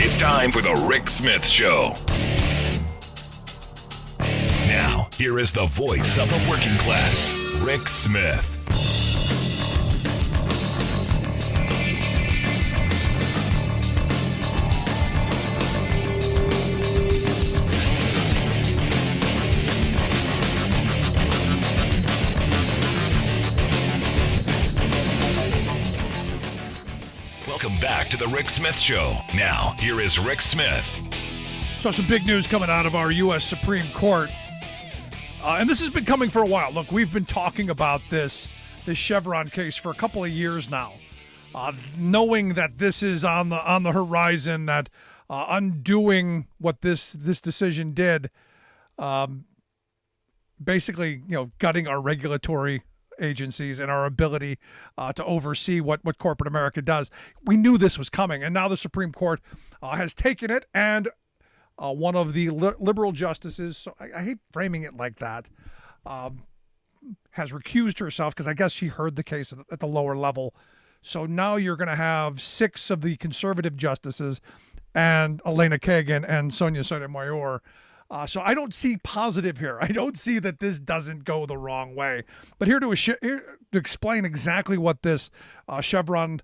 It's time for the Rick Smith Show. Now, here is the voice of the working class, Rick Smith. Welcome back to the Rick Smith Show. Now, here is Rick Smith. So some big news coming out of our U.S. Supreme Court. And this has been coming for a while. Look, we've been talking about this Chevron case for a couple of years now, knowing that this is on the horizon, that undoing what this decision did, basically, gutting our regulatory agencies and our ability to oversee what corporate America does. We knew this was coming, and now the Supreme Court has taken it, and one of the liberal justices, so I hate framing it like that, has recused herself because I guess she heard the case at the lower level. So now you're going to have 6 of the conservative justices and Elena Kagan and Sonia Sotomayor. So I don't see positive here. I don't see that this doesn't go the wrong way. But here to explain exactly what this Chevron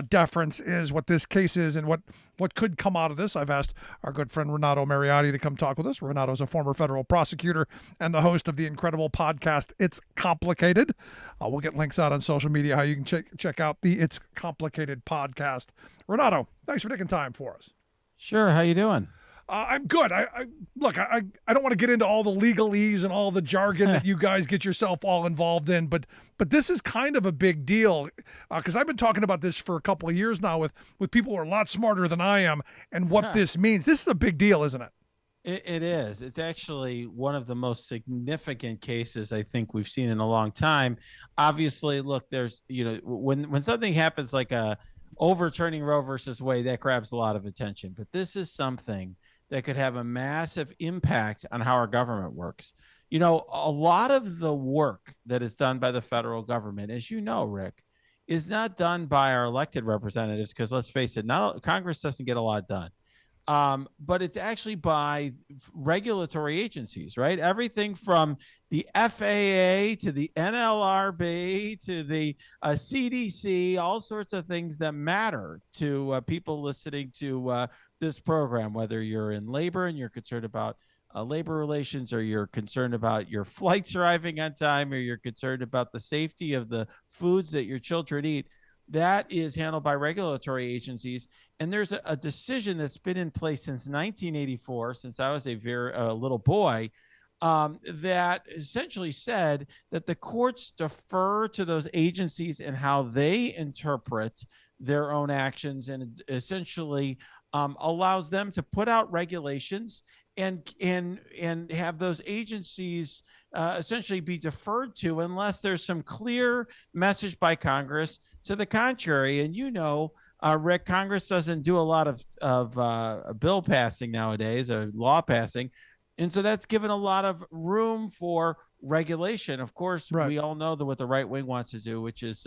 deference is, what this case is, and what could come out of this, I've asked our good friend Renato Mariotti to come talk with us. Renato's a former federal prosecutor and the host of the incredible podcast, It's Complicated. We'll get links out on social media how you can check out the It's Complicated podcast. Renato, thanks for taking time for us. Sure. How you doing? I'm good. I don't want to get into all the legalese and all the jargon that you guys get yourself all involved in, but this is kind of a big deal because I've been talking about this for a couple of years now with people who are a lot smarter than I am and what this means. This is a big deal, isn't it? It is. It's actually one of the most significant cases I think we've seen in a long time. Obviously, look, there's, when something happens like overturning Roe versus Wade, that grabs a lot of attention, but this is something that could have a massive impact on how our government works. A lot of the work that is done by the federal government, as you know, Rick, is not done by our elected representatives because, let's face it, Congress doesn't get a lot done. But it's actually by regulatory agencies, right? Everything from the FAA to the NLRB to the CDC, all sorts of things that matter to people listening to this program, whether you're in labor and you're concerned about labor relations, or you're concerned about your flights arriving on time, or you're concerned about the safety of the foods that your children eat. That is handled by regulatory agencies. And there's a decision that's been in place since 1984, since I was a little boy, that essentially said that the courts defer to those agencies and how they interpret their own actions, and essentially allows them to put out regulations and have those agencies essentially be deferred to unless there's some clear message by Congress to the contrary. And Rick, Congress doesn't do a lot of bill passing nowadays, or law passing. And so that's given a lot of room for regulation. Of course, right. We all know what the right wing wants to do, which is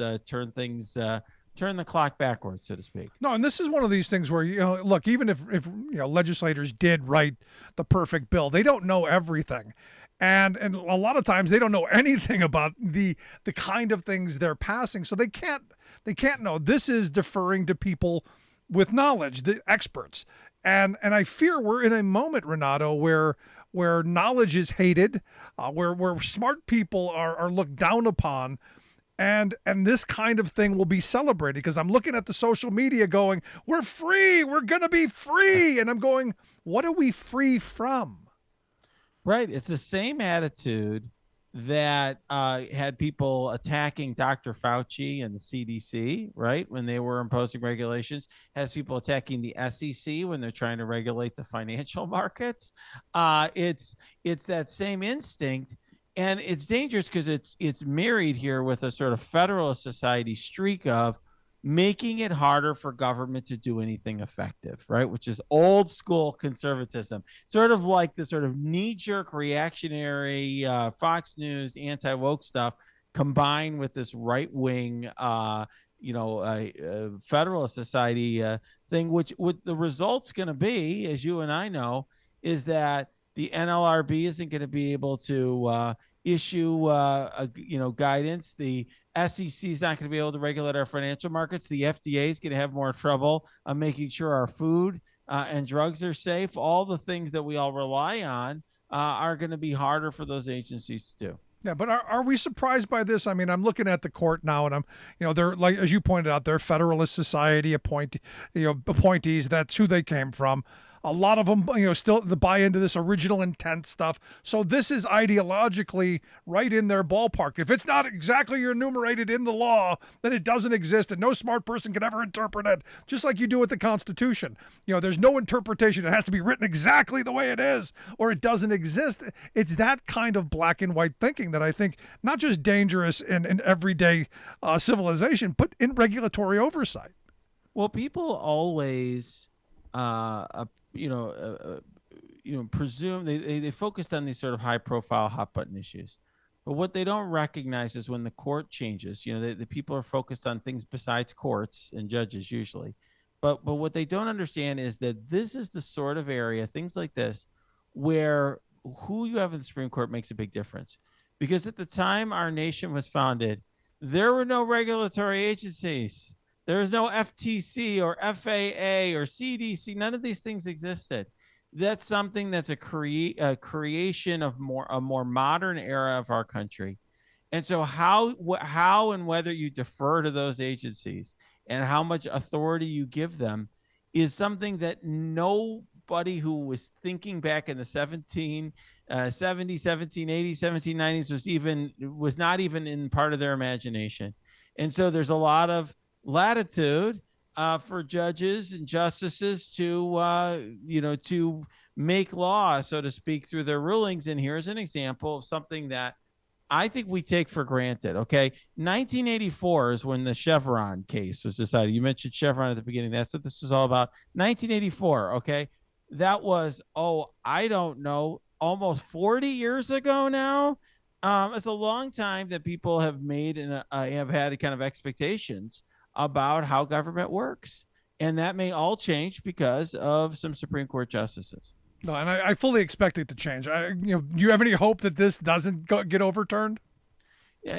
turn the clock backwards, so to speak. No, and this is one of these things where, look, even if legislators did write the perfect bill, they don't know everything. And a lot of times they don't know anything about the kind of things they're passing. So they can't know. This is deferring to people with knowledge, the experts. And I fear we're in a moment, Renato, where knowledge is hated, where smart people are looked down upon. And this kind of thing will be celebrated, because I'm looking at the social media going, we're free, we're going to be free. And I'm going, what are we free from? Right. It's the same attitude that had people attacking Dr. Fauci and the CDC, right, when they were imposing regulations, has people attacking the SEC when they're trying to regulate the financial markets. It's that same instinct. And it's dangerous because it's married here with a sort of Federalist Society streak of making it harder for government to do anything effective, right? Which is old school conservatism, sort of like the sort of knee-jerk reactionary Fox News anti-woke stuff combined with this right-wing a Federalist Society thing, which what the result's going to be, as you and I know, is that the NLRB isn't going to be able to issue guidance. The SEC is not going to be able to regulate our financial markets. The FDA is going to have more trouble making sure our food and drugs are safe. All the things that we all rely on are going to be harder for those agencies to do. Yeah, but are we surprised by this? I mean, I'm looking at the court now, and they're like, as you pointed out, they're Federalist Society appointees. That's who they came from. A lot of them, still buy into this original intent stuff. So this is ideologically right in their ballpark. If it's not exactly enumerated in the law, then it doesn't exist, and no smart person can ever interpret it, just like you do with the Constitution. There's no interpretation. It has to be written exactly the way it is, or it doesn't exist. It's that kind of black and white thinking that I think not just dangerous in everyday civilization, but in regulatory oversight. Well, people always presume they focused on these sort of high profile hot button issues, but what they don't recognize is when the court changes, the people are focused on things besides courts and judges usually, but what they don't understand is that this is the sort of area, things like this, where who you have in the Supreme Court makes a big difference. Because at the time our nation was founded, there were no regulatory agencies. There was no FTC or FAA or CDC. None of these things existed. That's something that's a creation of a more modern era of our country. And so how and whether you defer to those agencies and how much authority you give them is something that nobody who was thinking back in the 1780s, 1780s, 1790s was not even in part of their imagination. And so there's a lot of latitude for judges and justices to make law, so to speak, through their rulings. And here's an example of something that I think we take for granted. Okay, 1984 is when the Chevron case was decided. You mentioned Chevron at the beginning. That's what this is all about. 1984. Okay, that was I don't know, almost 40 years ago now. It's a long time that people have made and have had kind of expectations about how government works. And that may all change because of some Supreme Court justices. No, and I fully expect it to change. Do you have any hope that this doesn't get overturned?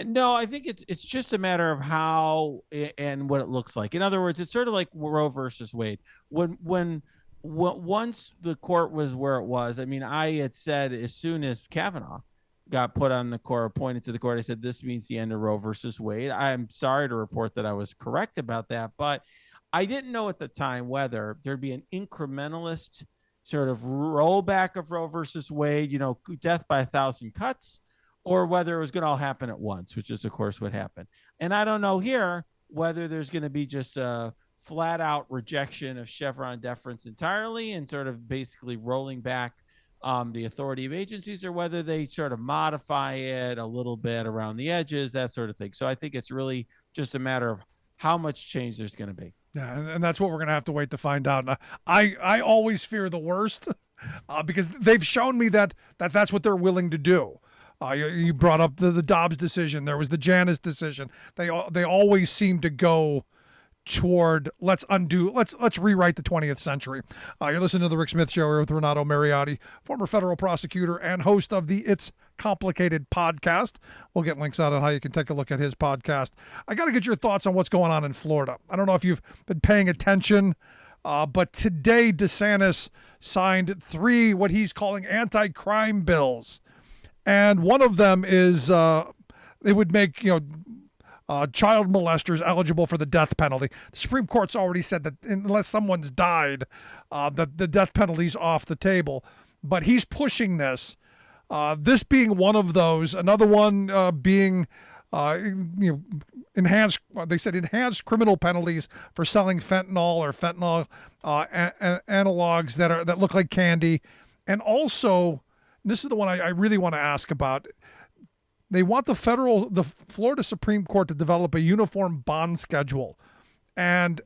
No, I think it's just a matter of how and what it looks like. In other words, it's sort of like Roe versus Wade. Once the court was where it was, I mean, I had said as soon as Kavanaugh got put on the court, appointed to the court, I said, this means the end of Roe versus Wade. I'm sorry to report that I was correct about that, but I didn't know at the time whether there'd be an incrementalist sort of rollback of Roe versus Wade, death by 1,000 cuts, or whether it was going to all happen at once, which is, of course, what happened. And I don't know here whether there's going to be just a flat out rejection of Chevron deference entirely and sort of basically rolling back the authority of agencies, or whether they sort of modify it a little bit around the edges, that sort of thing. So I think it's really just a matter of how much change there's going to be. Yeah, and that's what we're going to have to wait to find out. And I always fear the worst because they've shown me that's what they're willing to do. You brought up the Dobbs decision. There was the Janus decision. They always seem to go toward let's rewrite the 20th century. You're listening to the Rick Smith Show with Renato Mariotti, former federal prosecutor and host of the It's Complicated podcast. We'll get links out on how you can take a look at his podcast. I got to get your thoughts on what's going on in Florida. I don't know if you've been paying attention, but today DeSantis signed 3 what he's calling anti-crime bills, and one of them is they would make child molesters eligible for the death penalty. The Supreme Court's already said that unless someone's died, that the death penalty's off the table. But he's pushing this. This being one of those. Another one being enhanced. They said enhanced criminal penalties for selling fentanyl or fentanyl analogs that look like candy. And also, this is the one I really want to ask about. They want the Florida Supreme Court to develop a uniform bond schedule. And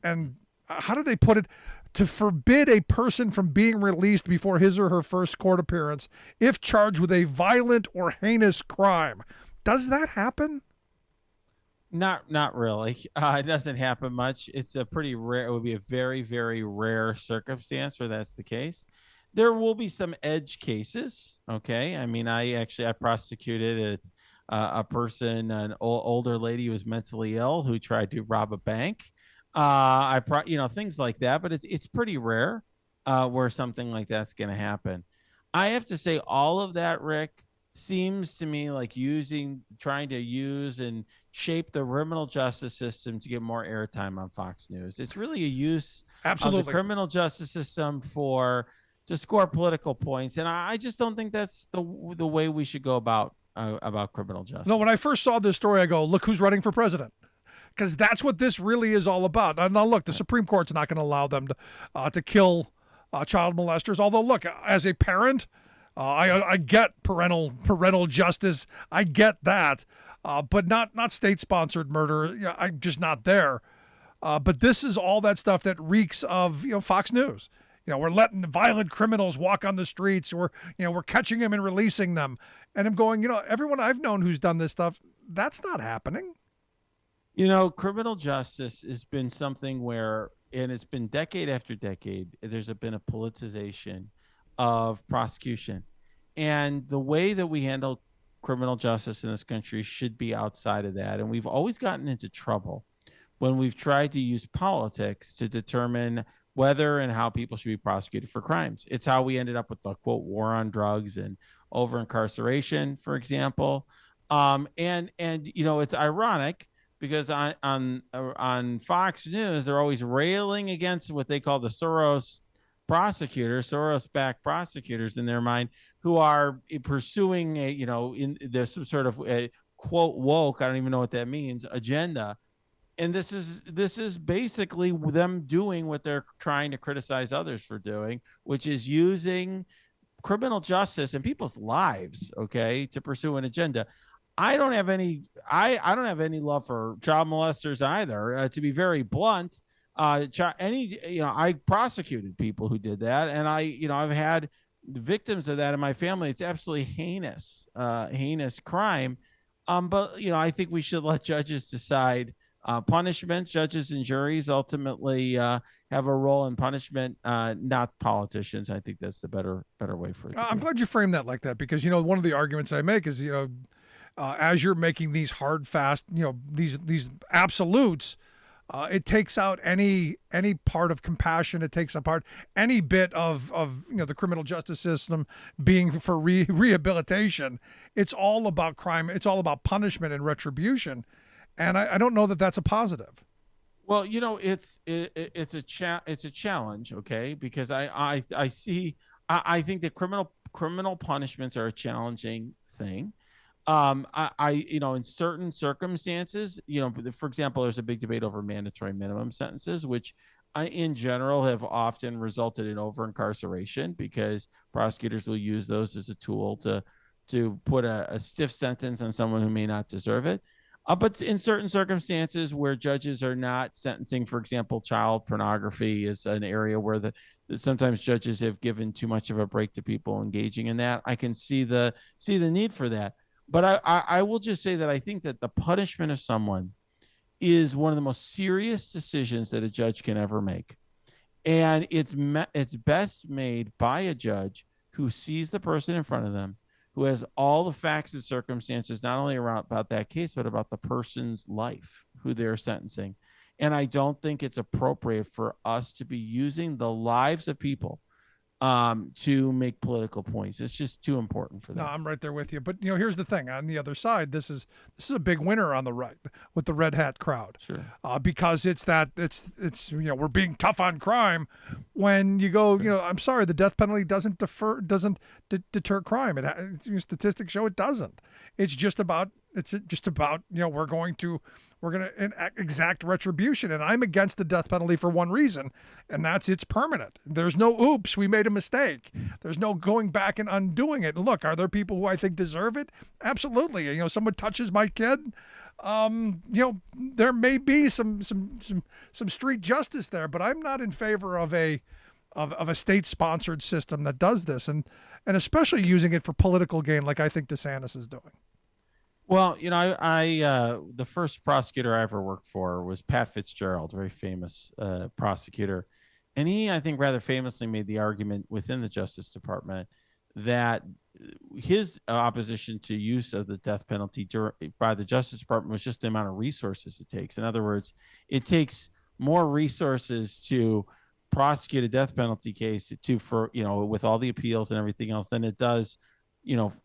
how do they put it? To forbid a person from being released before his or her first court appearance if charged with a violent or heinous crime. Does that happen? Not really. It doesn't happen much. It's a pretty rare. It would be a very very rare circumstance where that's the case. There will be some edge cases. Okay, I mean, I prosecuted a person, an older lady who was mentally ill who tried to rob a bank. Things like that, but it's pretty rare where something like that's going to happen. I have to say, all of that, Rick, seems to me like trying to use and shape the criminal justice system to get more airtime on Fox News. It's really a use of the Absolutely. criminal justice system to score political points, and I just don't think that's the way we should go about criminal justice. No, when I first saw this story, I go, look who's running for president. Because that's what this really is all about. Now, look, the Supreme Court's not going to allow them to kill child molesters. Although, look, as a parent, I get parental justice. I get that, but not state-sponsored murder. Yeah, I'm just not there. But this is all that stuff that reeks of Fox News. We're letting the violent criminals walk on the streets. We're catching them and releasing them. And I'm going, everyone I've known who's done this stuff, that's not happening. Criminal justice has been something where, and it's been decade after decade, there's been a politicization of prosecution. And the way that we handle criminal justice in this country should be outside of that. And we've always gotten into trouble when we've tried to use politics to determine whether and how people should be prosecuted for crimes. It's how we ended up with the quote war on drugs and over incarceration, for example. And it's ironic because on Fox News, they're always railing against what they call the Soros-backed prosecutors in their mind, who are pursuing there's some sort of a quote woke, I don't even know what that means, agenda. And this is basically them doing what they're trying to criticize others for doing, which is using criminal justice and people's lives, okay, to pursue an agenda. I don't have any love for child molesters either. To be very blunt, I prosecuted people who did that, and I've had victims of that in my family. It's absolutely heinous crime. But I think we should let judges decide punishments. Judges and juries ultimately have a role in punishment, not politicians. I think that's the better way for it. I'm glad you framed that like that, because one of the arguments I make is as you're making these hard, fast, these absolutes, it takes out any part of compassion. It takes apart any bit of the criminal justice system being for rehabilitation. It's all about crime. It's all about punishment and retribution, and I don't know that that's a positive. Well, it's a challenge, okay? Because I think that criminal punishments are a challenging thing. In certain circumstances, for example, there's a big debate over mandatory minimum sentences, which in general have often resulted in over incarceration because prosecutors will use those as a tool to put a stiff sentence on someone who may not deserve it. But in certain circumstances where judges are not sentencing, for example, child pornography is an area where sometimes judges have given too much of a break to people engaging in that. I can see the need for that. But I will just say that I think that the punishment of someone is one of the most serious decisions that a judge can ever make. And it's best made by a judge who sees the person in front of them, who has all the facts and circumstances, not only about that case, but about the person's life, who they're sentencing. And I don't think it's appropriate for us to be using the lives of people to make political points. It's just too important for that. No, I'm right there with you. But here's the thing: on the other side, this is a big winner on the right with the red hat crowd. Sure. Because it's we're being tough on crime. When you go, I'm sorry, the death penalty doesn't deter crime. Statistics show it doesn't. It's just about we're going to exact retribution. And I'm against the death penalty for one reason, and that's it's permanent. There's no oops, we made a mistake. There's no going back and undoing it. And look, are there people who I think deserve it? Absolutely. Someone touches my kid, there may be some street justice there, but I'm not in favor of a state-sponsored system that does this, and especially using it for political gain like I think DeSantis is doing. Well, I the first prosecutor I ever worked for was Pat Fitzgerald, very famous prosecutor, and he, I think, rather famously made the argument within the Justice Department that his opposition to use of the death penalty by the Justice Department was just the amount of resources it takes. In other words, it takes more resources to prosecute a death penalty case for with all the appeals and everything else than it does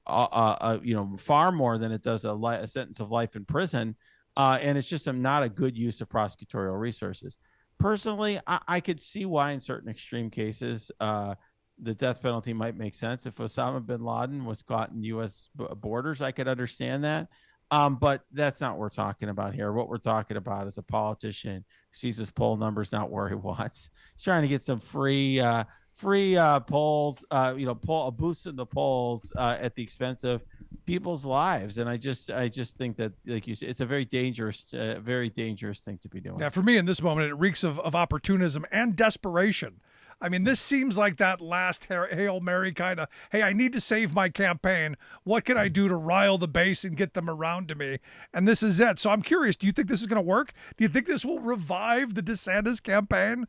far more than it does a sentence of life in prison. And it's just not a good use of prosecutorial resources. Personally, I could see why in certain extreme cases the death penalty might make sense. If Osama bin Laden was caught in U.S. borders, I could understand that. But that's not what we're talking about here. What we're talking about is a politician who sees his poll numbers not where he wants. He's trying to get some free polls, a boost in the polls at the expense of people's lives. And I just think that, like you said, it's a very dangerous thing to be doing. Yeah, for me in this moment, it reeks of opportunism and desperation. I mean, this seems like that last Hail Mary kind of, hey, I need to save my campaign. What can I do to rile the base and get them around to me? And this is it. So I'm curious, do you think this is going to work? Do you think this will revive the DeSantis campaign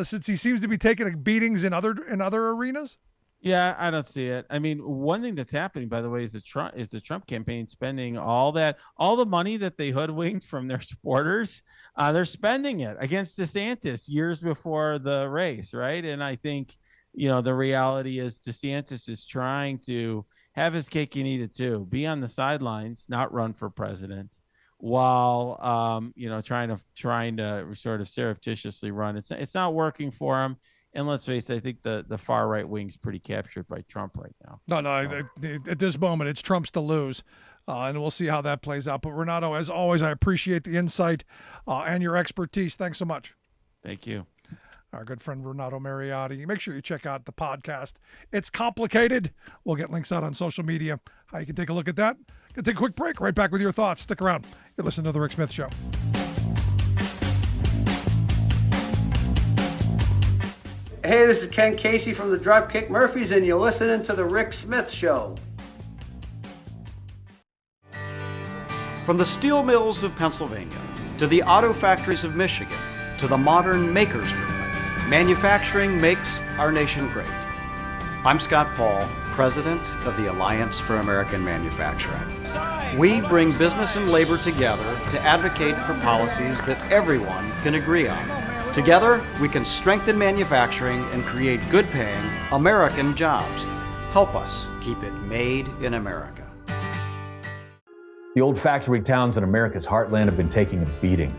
since he seems to be taking beatings in other arenas? Yeah, I don't see it. I mean, one thing that's happening, by the way, is the Trump campaign spending all the money that they hoodwinked from their supporters. They're spending it against DeSantis years before the race, right? And I think, the reality is DeSantis is trying to have his cake and eat it too. Be on the sidelines, not run for president, while trying to sort of surreptitiously run. It's not working for him. And let's face it, I think the far right wing's pretty captured by Trump right now. No. At this moment, it's Trump's to lose. And we'll see how that plays out. But Renato, as always, I appreciate the insight and your expertise. Thanks so much. Thank you. Our good friend Renato Mariotti. Make sure you check out the podcast. It's complicated. We'll get links out on social media. How you can take a look at that. Gonna take a quick break. Right back with your thoughts. Stick around. You're listening to The Rick Smith Show. Hey, this is Ken Casey from the Dropkick Murphys, and you're listening to The Rick Smith Show. From the steel mills of Pennsylvania, to the auto factories of Michigan, to the modern makers movement, manufacturing makes our nation great. I'm Scott Paul, president of the Alliance for American Manufacturing. We bring business and labor together to advocate for policies that everyone can agree on. Together, we can strengthen manufacturing and create good-paying American jobs. Help us keep it made in America. The old factory towns in America's heartland have been taking a beating.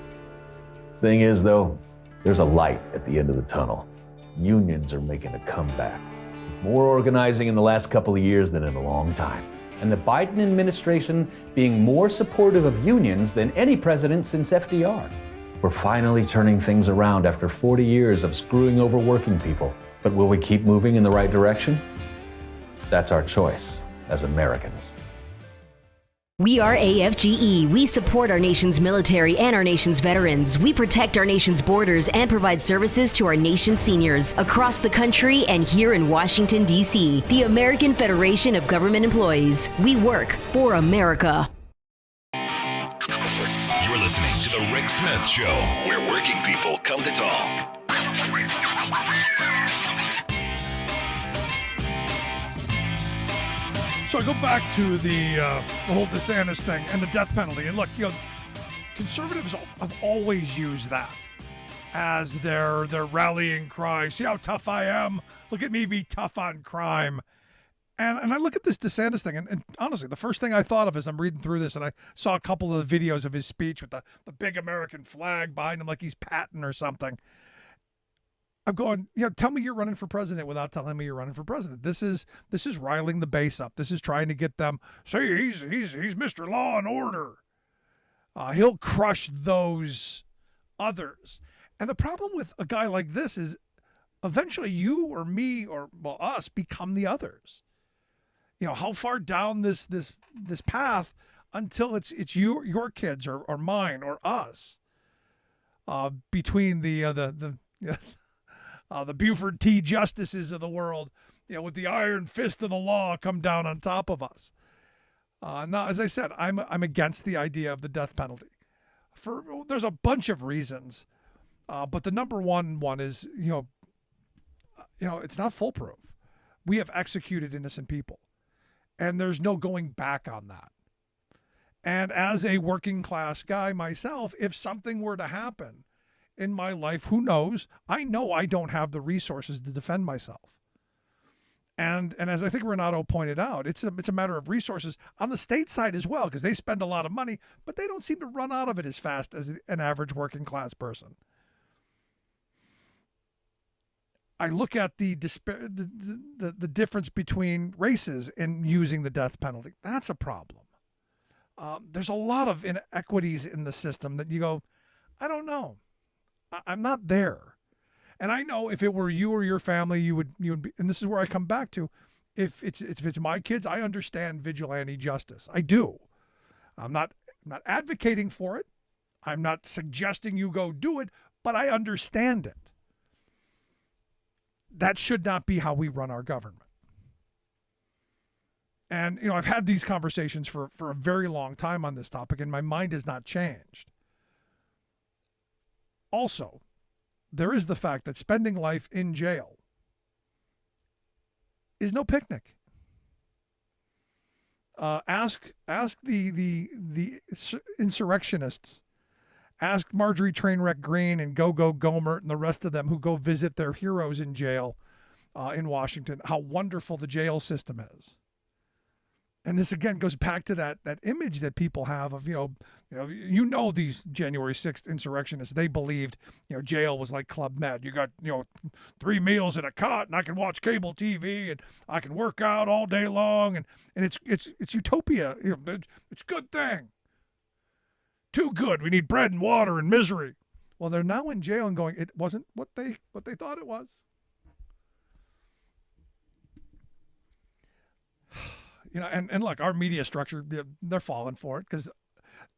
Thing is, though, there's a light at the end of the tunnel. Unions are making a comeback. More organizing in the last couple of years than in a long time. And the Biden administration being more supportive of unions than any president since FDR. We're finally turning things around after 40 years of screwing over working people. But will we keep moving in the right direction? That's our choice as Americans. We are AFGE. We support our nation's military and our nation's veterans. We protect our nation's borders and provide services to our nation's seniors across the country and here in Washington, D.C. The American Federation of Government Employees. We work for America. You're listening to The Rick Smith Show, where working people come to talk. So I go back to the whole DeSantis thing and the death penalty. And look, conservatives have always used that as their rallying cry. See how tough I am? Look at me be tough on crime. And I look at this DeSantis thing, and honestly, the first thing I thought of as I'm reading through this, and I saw a couple of the videos of his speech with the big American flag behind him like he's Patton or something. I'm going, tell me you're running for president without telling me you're running for president. This is riling the base up. This is trying to get them, say he's Mr. Law and Order. He'll crush those others. And the problem with a guy like this is eventually you or me or us become the others. How far down this path until it's your kids or mine or us. Between the Buford T. Justices of the world, with the iron fist of the law come down on top of us. Now, as I said, I'm against the idea of the death penalty. There's a bunch of reasons, but the number one is it's not foolproof. We have executed innocent people, and there's no going back on that. And as a working class guy myself, if something were to happen in my life, who knows? I know I don't have the resources to defend myself. And as I think Renato pointed out, it's a matter of resources on the state side as well, because they spend a lot of money, but they don't seem to run out of it as fast as an average working class person. I look at the difference between races in using the death penalty. That's a problem. There's a lot of inequities in the system that you go, I don't know. I'm not there. And I know if it were you or your family, you would be, and this is where I come back to, if it's my kids, I understand vigilante justice. I do. I'm not advocating for it. I'm not suggesting you go do it, but I understand it. That should not be how we run our government. And, I've had these conversations for a very long time on this topic, and my mind has not changed. Also, there is the fact that spending life in jail is no picnic. Ask the insurrectionists. Ask Marjorie Trainwreck Green and Go-Go Gomert and the rest of them who go visit their heroes in jail in Washington how wonderful the jail system is. And this again goes back to that image that people have of these January 6th insurrectionists. They believed jail was like Club Med. You got 3 meals in a cot, and I can watch cable TV, and I can work out all day long, and it's utopia. It's a good thing. Too good. We need bread and water and misery. Well, they're now in jail and going, it wasn't what they thought it was. And look, our media structure, they're falling for it because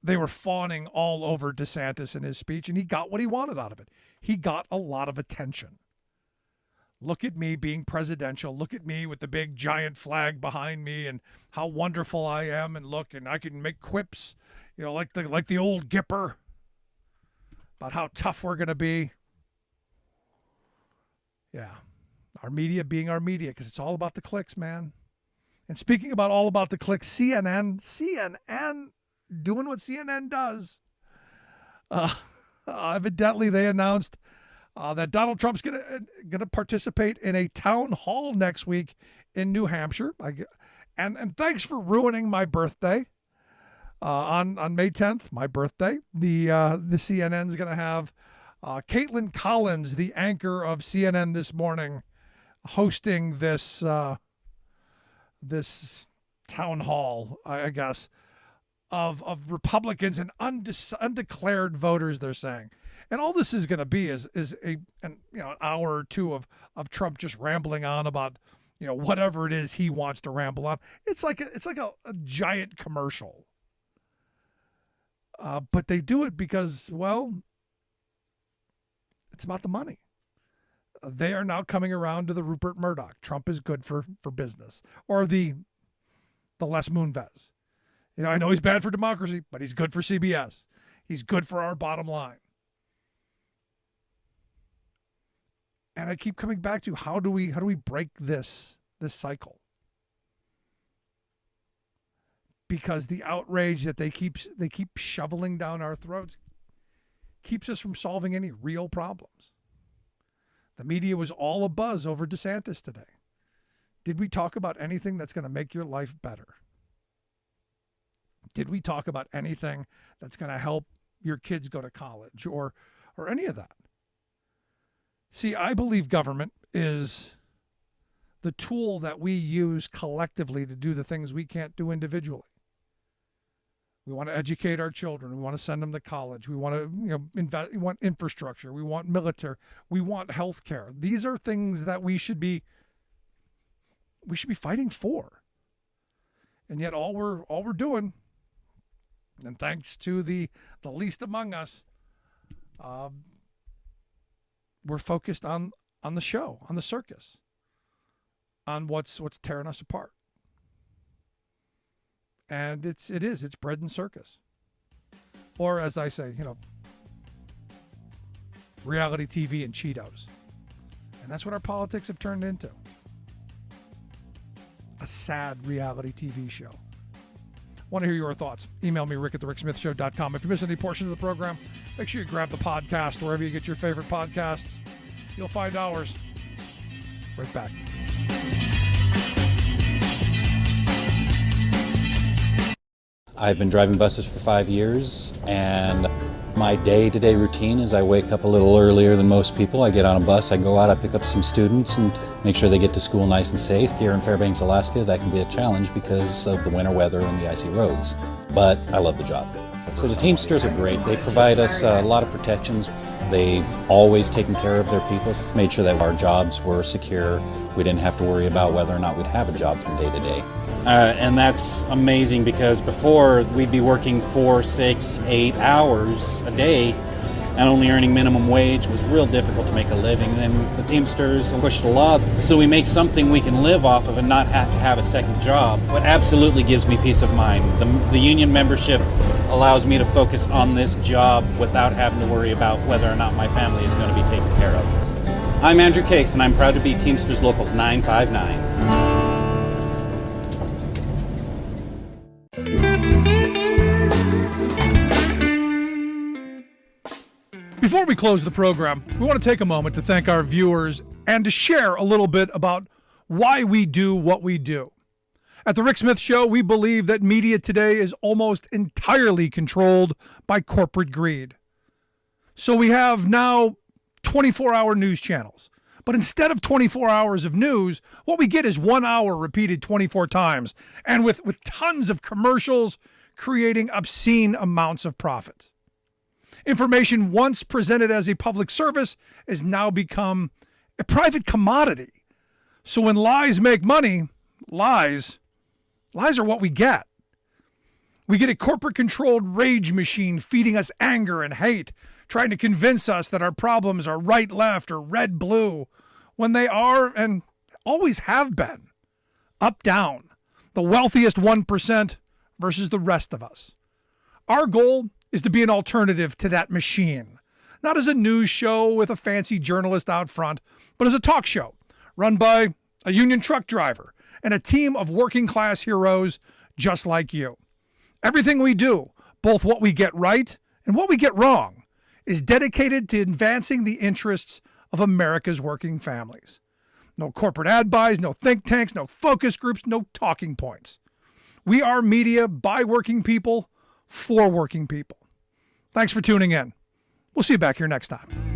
they were fawning all over DeSantis in his speech, and he got what he wanted out of it. He got a lot of attention. Look at me being presidential. Look at me with the big giant flag behind me and how wonderful I am. And look, and I can make quips, like the old Gipper about how tough we're going to be. Yeah. Our media being our media because it's all about the clicks, man. And speaking about all about the clicks, CNN doing what CNN does. Evidently, they announced that Donald Trump's gonna participate in a town hall next week in New Hampshire. And thanks for ruining my birthday. On May 10th, my birthday, the CNN's gonna have Caitlin Collins, the anchor of CNN This Morning, hosting this town hall, I guess, of Republicans and undeclared voters, they're saying. And all this is going to be is an hour or two of Trump just rambling on about, whatever it is he wants to ramble on. It's like a giant commercial. But they do it because, well, it's about the money. They are now coming around to the Rupert Murdoch. Trump is good for business. Or the Les Moonves. I know he's bad for democracy, but he's good for CBS. He's good for our bottom line. And I keep coming back to how do we break this cycle? Because the outrage that they keep shoveling down our throats keeps us from solving any real problems. The media was all abuzz over DeSantis today. Did we talk about anything that's going to make your life better? Did we talk about anything that's going to help your kids go to college or any of that? See, I believe government is the tool that we use collectively to do the things we can't do individually. We want to educate our children. We want to send them to college. We want to, invest. We want infrastructure. We want military. We want health care. These are things that we should be fighting for. And yet, all we're doing, and thanks to the least among us, we're focused on the show, on the circus, on what's tearing us apart. And it's bread and circus. Or as I say, reality TV and Cheetos. And that's what our politics have turned into. A sad reality TV show. Want to hear your thoughts? Email me, rick@thericksmithshow.com. If you miss any portion of the program, make sure you grab the podcast wherever you get your favorite podcasts. You'll find ours. Right back. I've been driving buses for 5 years, and my day-to-day routine is I wake up a little earlier than most people. I get on a bus, I go out, I pick up some students and make sure they get to school nice and safe. Here in Fairbanks, Alaska, that can be a challenge because of the winter weather and the icy roads, but I love the job. So the Teamsters are great. They provide us a lot of protections. They've always taken care of their people, made sure that our jobs were secure. We didn't have to worry about whether or not we'd have a job from day to day. And that's amazing because before we'd be working 4, 6, 8 hours a day and only earning minimum wage was real difficult to make a living. And then the Teamsters pushed a lot so we make something we can live off of and not have to have a second job. What absolutely gives me peace of mind, the union membership allows me to focus on this job without having to worry about whether or not my family is going to be taken care of. I'm Andrew Case, and I'm proud to be Teamsters Local 959. Before we close the program, we want to take a moment to thank our viewers and to share a little bit about why we do what we do. At the Rick Smith Show, we believe that media today is almost entirely controlled by corporate greed. So we have now 24-hour news channels. But instead of 24 hours of news, what we get is 1 hour repeated 24 times, and with tons of commercials creating obscene amounts of profits. Information once presented as a public service has now become a private commodity. So when lies make money, lies are what we get. We get a corporate-controlled rage machine feeding us anger and hate, trying to convince us that our problems are right, left, or red, blue, when they are and always have been up, down, the wealthiest 1% versus the rest of us. Our goal is to be an alternative to that machine, not as a news show with a fancy journalist out front, but as a talk show run by a union truck driver and a team of working-class heroes just like you. Everything we do, both what we get right and what we get wrong, is dedicated to advancing the interests of America's working families. No corporate ad buys, no think tanks, no focus groups, no talking points. We are media by working people for working people. Thanks for tuning in. We'll see you back here next time.